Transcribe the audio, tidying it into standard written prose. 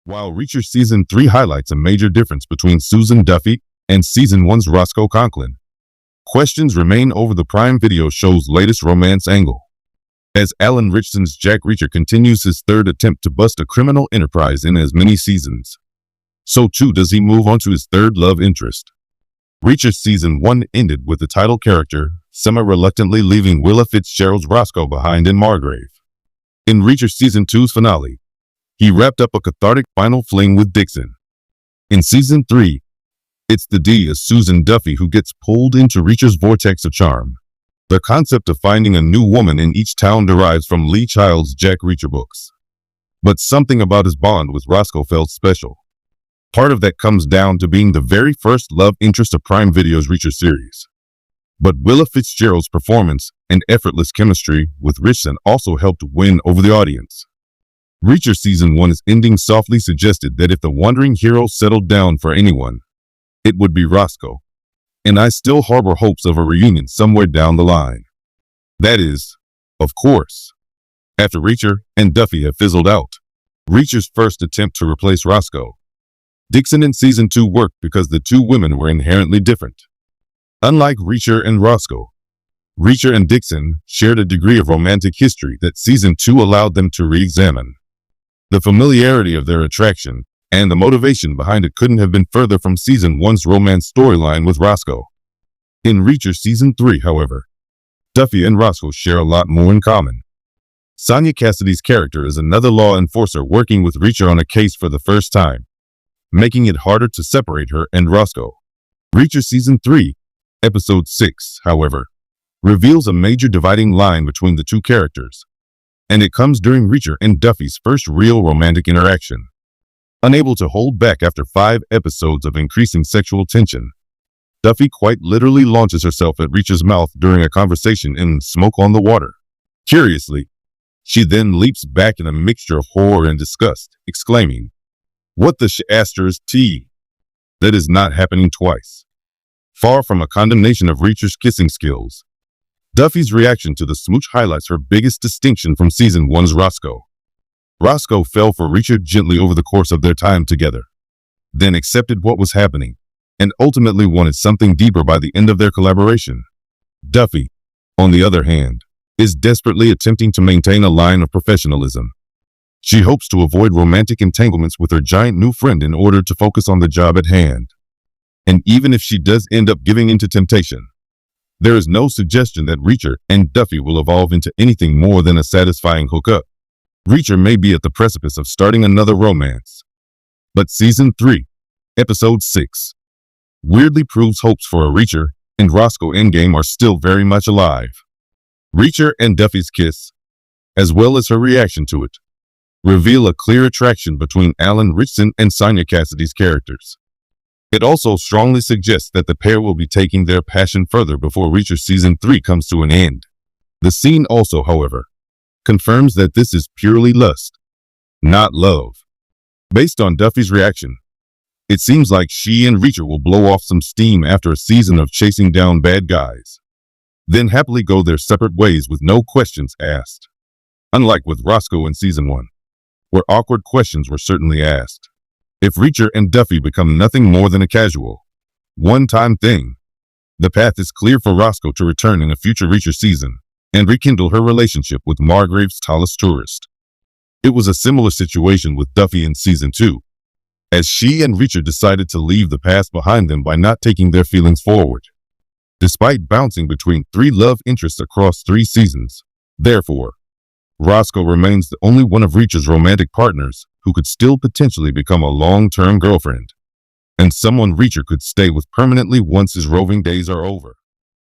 While Reacher Season 3 highlights a major difference between Susan Duffy and Season 1's Roscoe Conklin, questions remain over the Prime Video show's latest romance angle. As Alan Ritchson's Jack Reacher continues his third attempt to bust a criminal enterprise in as many seasons, so too does he move on to his third love interest. Reacher Season 1 ended with the title character semi-reluctantly leaving Willa Fitzgerald's Roscoe behind in Margrave. In Reacher Season 2's finale, he wrapped up a cathartic final fling with Dixon. In Season 3, it's the D as Susan Duffy who gets pulled into Reacher's vortex of charm. The concept of finding a new woman in each town derives from Lee Child's Jack Reacher books. But something about his bond with Roscoe felt special. Part of that comes down to being the very first love interest of Prime Video's Reacher series. But Willa Fitzgerald's performance and effortless chemistry with Ritchson also helped win over the audience. Reacher Season 1's ending softly suggested that if the wandering hero settled down for anyone, it would be Roscoe. And I still harbor hopes of a reunion somewhere down the line. That is, of course, after Reacher and Duffy have fizzled out. Reacher's first attempt to replace Roscoe. Dixon in Season 2 worked because the two women were inherently different. Unlike Reacher and Roscoe, Reacher and Dixon shared a degree of romantic history that Season 2 allowed them to re-examine. The familiarity of their attraction and the motivation behind it couldn't have been further from Season 1's romance storyline with Roscoe. In Reacher Season 3, however, Duffy and Roscoe share a lot more in common. Sonia Cassidy's character is another law enforcer working with Reacher on a case for the first time, making it harder to separate her and Roscoe. Reacher Season 3, Episode 6, however, reveals a major dividing line between the two characters, and it comes during Reacher and Duffy's first real romantic interaction. Unable to hold back after 5 episodes of increasing sexual tension, Duffy quite literally launches herself at Reacher's mouth during a conversation in Smoke on the Water. Curiously, she then leaps back in a mixture of horror and disgust, exclaiming, "What the Astor's tea?" That is not happening twice. Far from a condemnation of Reacher's kissing skills, Duffy's reaction to the smooch highlights her biggest distinction from Season 1's Roscoe. Roscoe fell for Reacher gently over the course of their time together, then accepted what was happening, and ultimately wanted something deeper by the end of their collaboration. Duffy, on the other hand, is desperately attempting to maintain a line of professionalism. She hopes to avoid romantic entanglements with her giant new friend in order to focus on the job at hand. And even if she does end up giving in to temptation, there is no suggestion that Reacher and Duffy will evolve into anything more than a satisfying hookup. Reacher may be at the precipice of starting another romance, but Season 3, Episode 6, weirdly proves hopes for a Reacher and Roscoe endgame are still very much alive. Reacher and Duffy's kiss, as well as her reaction to it, reveal a clear attraction between Alan Ritchson and Sonia Cassidy's characters. It also strongly suggests that the pair will be taking their passion further before Reacher Season 3 comes to an end. The scene also, however, confirms that this is purely lust, not love. Based on Duffy's reaction, it seems like she and Reacher will blow off some steam after a season of chasing down bad guys, then happily go their separate ways with no questions asked. Unlike with Roscoe in Season 1, where awkward questions were certainly asked. If Reacher and Duffy become nothing more than a casual, one-time thing, the path is clear for Roscoe to return in a future Reacher season and rekindle her relationship with Margrave's tallest tourist. It was a similar situation with Duffy in Season 2, as she and Reacher decided to leave the past behind them by not taking their feelings forward. Despite bouncing between 3 love interests across 3 seasons, therefore, Roscoe remains the only one of Reacher's romantic partners who could still potentially become a long-term girlfriend, and someone Reacher could stay with permanently once his roving days are over.